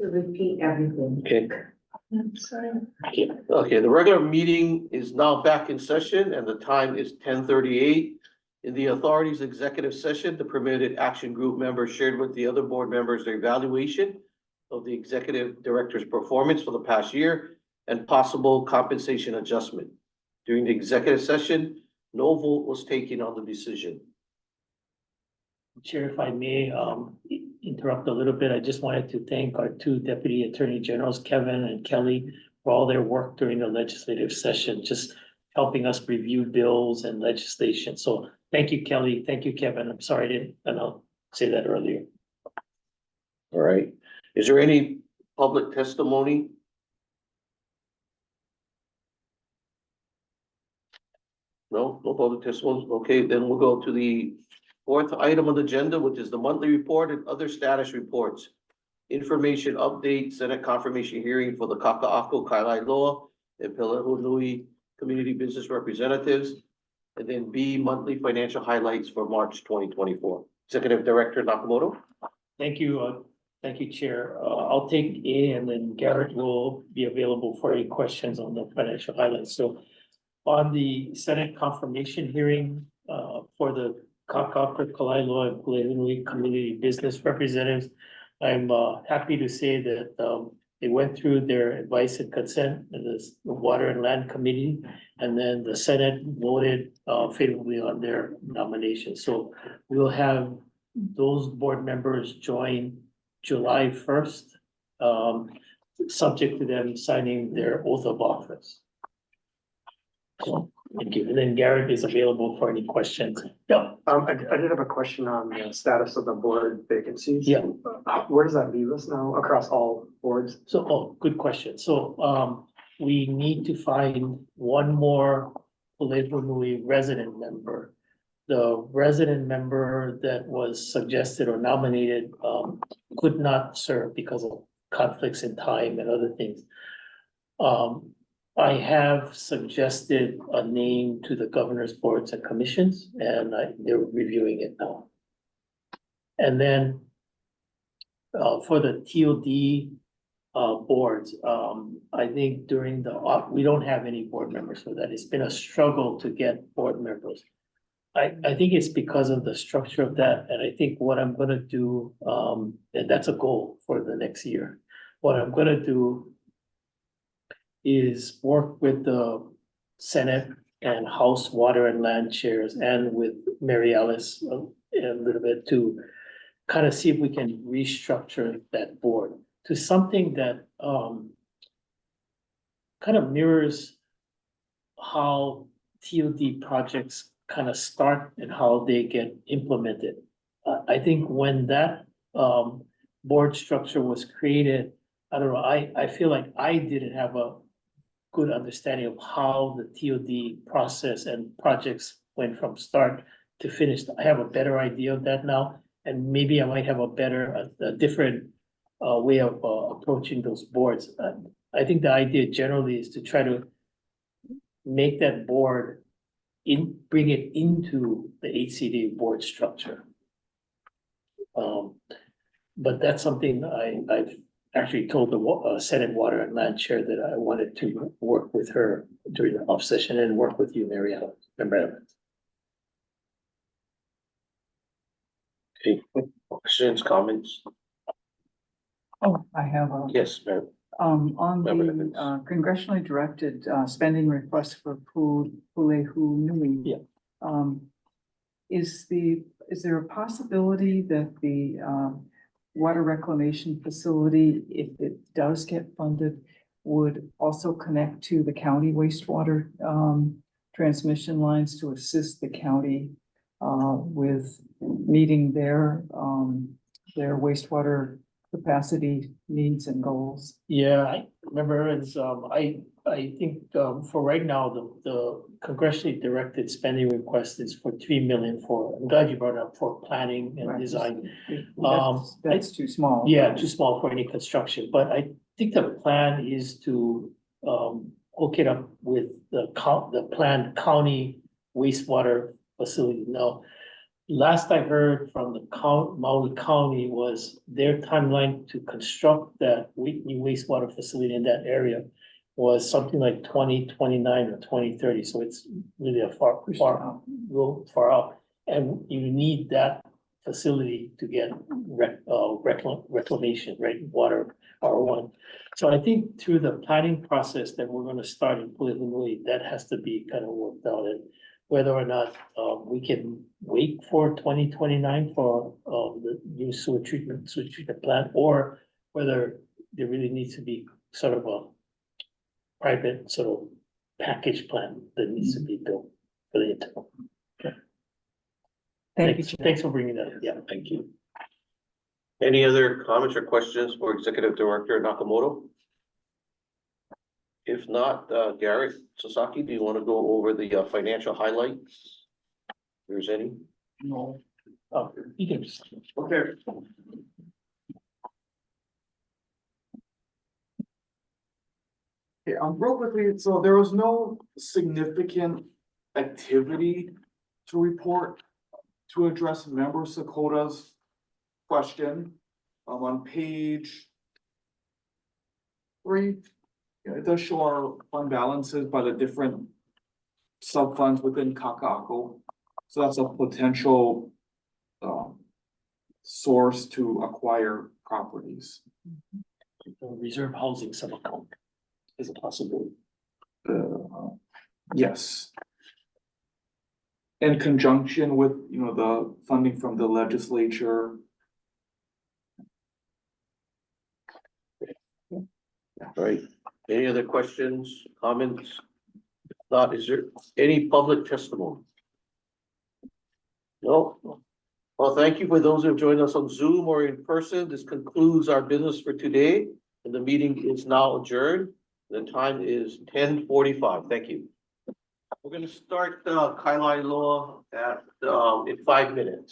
To repeat everything. Okay, I'm sorry. okay, the regular meeting is now back in session and the time is 10:38. In the authority's executive session, the permitted action group members shared with the other board members their evaluation of the executive director's performance for the past year and possible compensation adjustment. During the executive session, no vote was taken on the decision. Chair, if I may, interrupt a little bit, I just wanted to thank our two deputy attorney generals, Kevin and Kelly, for all their work during the legislative session, just helping us review bills and legislation. So thank you, Kelly. Thank you, Kevin. I'm sorry I didn't, and I'll say that earlier. All right, is there any public testimony? No, no public testimony. Okay, then we'll go to the fourth item on the agenda, which is the monthly report and other status reports. Information update, Senate confirmation hearing for the Kaka'ako, Kailailoa, and Pelehunui Community Business Representatives. And then B, monthly financial highlights for March 2024. Executive Director Nakamoto. Thank you, Chair. I'll take A and then Garrett will be available for any questions on the financial highlights. So on the Senate confirmation hearing, for the Kaka'ako, Kailailoa, and Pelehunui Community Business Representatives, I'm happy to say that they went through their advice and consent in the Water and Land Committee, and then the Senate voted favorably on their nomination. So we'll have those board members join July 1st, subject to them signing their oath of office. So, thank you. And then Garrett is available for any questions. Yeah. I did have a question on the status of the board vacancies. Yeah. Where does that leave us now across all boards? So, good question. So, we need to find one more Pelehunui resident member. The resident member that was suggested or nominated, could not serve because of conflicts in time and other things. I have suggested a name to the governor's boards and commissions, and they're reviewing it now. And then for the TOD boards, I think during we don't have any board members for that. It's been a struggle to get board members. I think it's because of the structure of that, and I think what I'm gonna do, and that's a goal for the next year. What I'm gonna do is work with the Senate and House Water and Land chairs and with Mary Alice a little bit to kind of see if we can restructure that board to something that kind of mirrors how TOD projects kind of start and how they get implemented. I think when that board structure was created, I don't know, I feel like I didn't have a good understanding of how the TOD process and projects went from start to finish. I have a better idea of that now, and maybe I might have a different way of approaching those boards. I think the idea generally is to try to make that board bring it into the HCDA board structure. But that's something I've actually told the Senate Water and Land Chair that I wanted to work with her during the off session and work with you, Mary Ellen. Okay, questions, comments? Oh, I have a, Yes, ma'am. on Member the Evans. congressionally directed spending request for Pelehunui. Yeah. Is there a possibility that the water reclamation facility, if it does get funded, would also connect to the county wastewater transmission lines to assist the county with meeting their wastewater capacity needs and goals? Yeah, I remember it's, I think, for right now, the congressionally directed spending request is for 3 million I'm glad you brought it up for planning and Right. design. That's too small. Yeah, too small for any construction, but I think the plan is to, hook it up with the planned county wastewater facility. Now, last I heard from the Maui County was their timeline to construct that new wastewater facility in that area was something like 2029 or 2030, so it's really a far out. And you need that facility to get reclamation, right, water, R1. So I think through the planning process that we're gonna start in preliminary, that has to be kind of worked out, and whether or not, we can wait for 2029 for, the new sewage treatment plant, or whether there really needs to be sort of a private sort of package plan that needs to be built for the internal. Thank you. Thanks for bringing that up. Yeah. Thank you. Any other comments or questions for Executive Director Nakamoto? If not, Garrett Sasaki, do you want to go over the financial highlights? If there's any? No. Oh, you can just. Okay. Okay, real quickly, so there was no significant activity to report to address member Sakota's question. On page 3, it does show our fund balances by the different sub-funds within Kakako. So that's a potential source to acquire properties. Reserve housing sub account is a possibility. Yes. In conjunction with, the funding from the legislature. All right, any other questions, comments? If not, is there any public testimony? No? Well, thank you for those who have joined us on Zoom or in person. This concludes our business for today, and the meeting is now adjourned. The time is 10:45. Thank you. We're gonna start Kailai Law at in 5 minutes.